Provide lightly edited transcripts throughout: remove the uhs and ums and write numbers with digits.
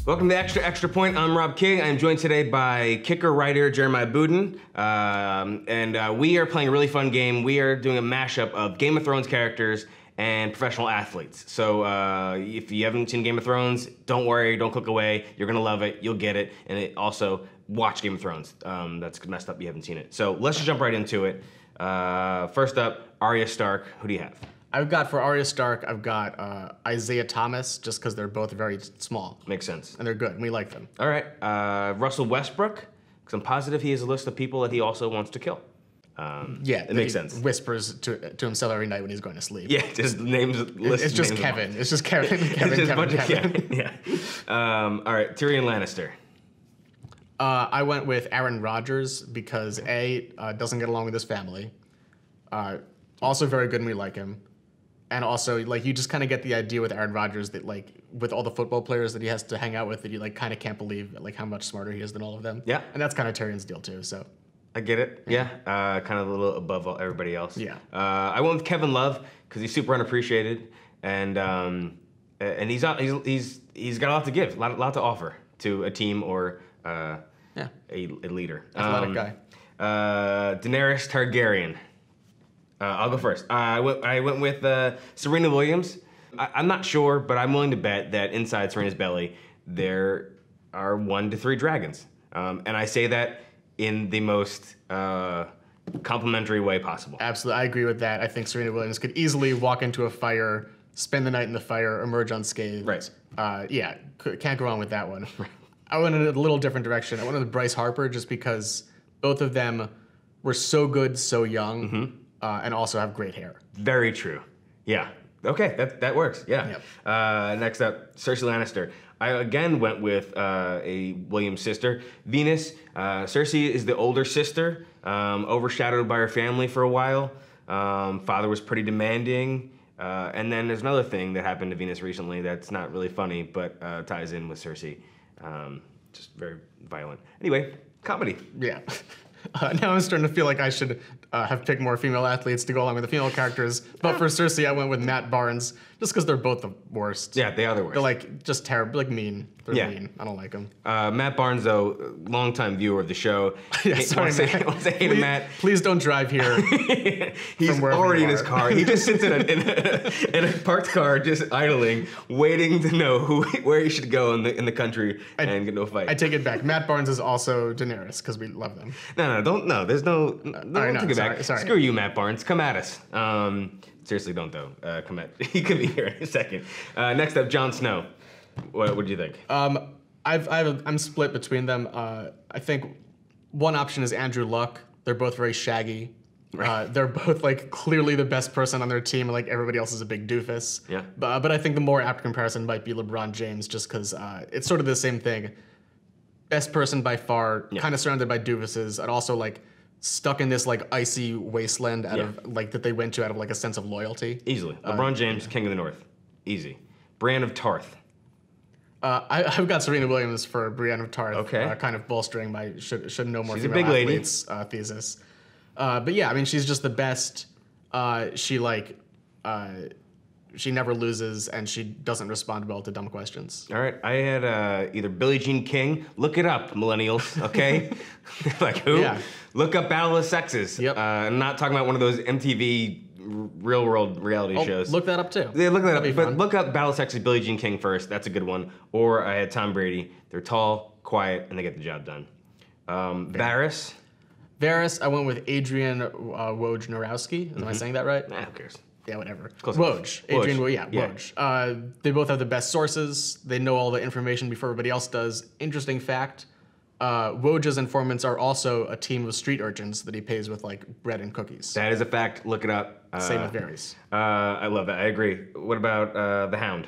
Welcome to Extra Point. I'm Rob King. I'm joined today by kicker writer Jeremiah Budin, and we are playing a really fun game. We are doing a mashup of Game of Thrones characters and professional athletes. So if you haven't seen Game of Thrones, don't worry, don't click away. You're gonna love it. You'll get it. And also watch Game of Thrones. That's messed up. You haven't seen it. So let's just jump right into it. First up, Arya Stark. Who do you have? I've got for Arya Stark, I've got Isaiah Thomas, just because they're both very small. Makes sense. And they're good, and we like them. All right, Russell Westbrook, because I'm positive he has a list of people that he also wants to kill. Yeah, it makes sense. Whispers to himself every night when he's going to sleep. Yeah, just names. It's just Kevin. It's just Kevin. Kevin. Yeah. All right, Tyrion Lannister. I went with Aaron Rodgers because doesn't get along with his family. Also very good and we like him. And also, like, you just kind of get the idea with Aaron Rodgers that, like, with all the football players that he has to hang out with, that you, like, kind of can't believe, like, how much smarter he is than all of them. Yeah. And that's kind of Tyrion's deal, too, so. I get it. Yeah. Kind of a little above everybody else. Yeah. I went with Kevin Love because he's super unappreciated, and he's got a lot to give, a lot to offer to a team or a leader. Athletic guy. Daenerys Targaryen. I'll go first. I went with Serena Williams. I'm not sure, but I'm willing to bet that inside Serena's belly there are 1 to 3 dragons, and I say that in the most complimentary way possible. Absolutely, I agree with that. I think Serena Williams could easily walk into a fire, spend the night in the fire, emerge unscathed. Right. Can't go wrong with that one. I went in a little different direction. I went with Bryce Harper just because both of them were so good, so young. Mm-hmm. And also have great hair. Very true. Yeah. Okay, that works. Yeah. Yep. Next up, Cersei Lannister. I again went with a Williams sister, Venus. Cersei is the older sister, overshadowed by her family for a while. Father was pretty demanding. And then there's another thing that happened to Venus recently that's not really funny, but ties in with Cersei. Just very violent. Anyway, comedy. Yeah. Now I'm starting to feel like I should have picked more female athletes to go along with the female characters. But for Cersei, I went with Matt Barnes, just because they're both the worst. Yeah, they are the worst. They're like just terrible, like mean. They're mean. I don't like them. Matt Barnes, though, longtime viewer of the show. Yeah, sorry, Matt. Want to say hey to Matt. Please don't drive here. He's already in his car. He just sits in a parked car, just idling, waiting to know where he should go in the country and get into a fight. I take it back. Matt Barnes is also Daenerys because we love them. No, there's no. Don't take it back. Sorry. Screw you, Matt Barnes. Come at us. Seriously, don't though. Come at. He could be here in a second. Next up, Jon Snow. What do you think? I'm split between them. I think one option is Andrew Luck. They're both very shaggy. Right. They're both like clearly the best person on their team, and like everybody else is a big doofus. Yeah. But I think the more apt comparison might be LeBron James, just because it's sort of the same thing. Best person by far, kind of surrounded by doofuses, and also like stuck in this like icy wasteland out of like that they went to out of like a sense of loyalty. Easily, LeBron James, King of the North, easy. Brienne of Tarth. I've got Serena Williams for Brienne of Tarth. Okay. Kind of bolstering my should know more She's a female big lady. athletes thesis. But yeah, I mean she's just the best. She never loses, and she doesn't respond well to dumb questions. All right, I had either Billie Jean King. Look it up, millennials. Okay, like who? Yeah. Look up Battle of the Sexes. Yep. I'm not talking about one of those MTV real world reality shows. Look that up too. Yeah, look that up. But fun. look up Battle of the Sexes, Billie Jean King first. That's a good one. Or I had Tom Brady. They're tall, quiet, and they get the job done. Varys. Varys, I went with Adrian Wojnarowski. Am I saying that right? Nah, who cares? Yeah, whatever. Close Woj. enough. Adrian, Woj. Woj. They both have the best sources. They know all the information before everybody else does. Interesting fact, Woj's informants are also a team of street urchins that he pays with like bread and cookies. That is a fact. Look it up. Same with Varys. I love that. I agree. What about the Hound?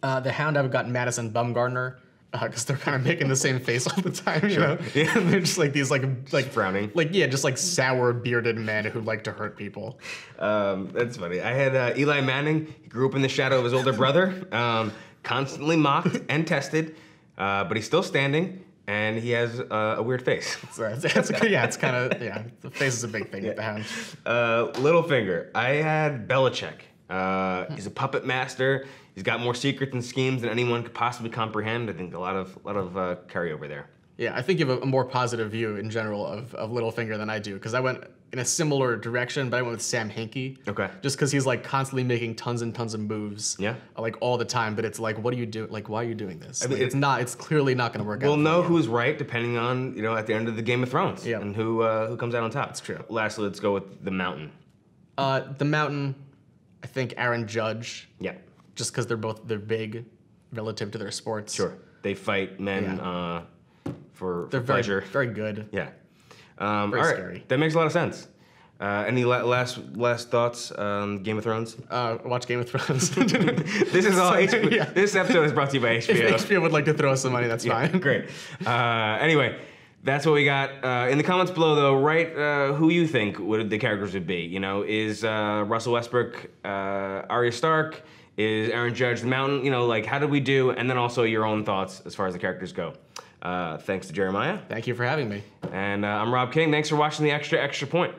The Hound, I've got Madison Bumgarner. Because they're kind of making the same face all the time, you know? Yeah. They're just like these like frowning. Just like sour bearded men who like to hurt people. That's funny. I had Eli Manning. He grew up in the shadow of his older brother, constantly mocked and tested, but he's still standing, and he has a weird face. It's kind of, the face is a big thing with the Hound. Littlefinger. I had Belichick. He's a puppet master. He's got more secrets and schemes than anyone could possibly comprehend. I think a lot of carryover there. Yeah, I think you have a more positive view in general of Littlefinger than I do, because I went in a similar direction, but I went with Sam Hinkie. Okay. Just because he's like constantly making tons and tons of moves. Yeah. Like all the time, but it's like, what do you do? Like, why are you doing this? I mean, it's clearly not going to work out. We'll know who's right depending on, at the end of the Game of Thrones. Yeah. And who comes out on top. That's true. Lastly, let's go with the Mountain. The Mountain, I think Aaron Judge. Yeah. Just because they're big relative to their sports. Sure. They fight men for pleasure. Very good. Yeah. Very all right. scary. That makes a lot of sense. Any last thoughts on Game of Thrones? Watch Game of Thrones. This is all HBO. Yeah. This episode is brought to you by HBO. If HBO would like to throw us some money, that's fine. Great. Anyway, that's what we got. In the comments below, though, write who you think the characters would be. Is Russell Westbrook Arya Stark? Is Aaron Judge the Mountain? How did we do? And then also your own thoughts as far as the characters go. Thanks to Jeremiah. Thank you for having me. And I'm Rob King. Thanks for watching the Extra Point.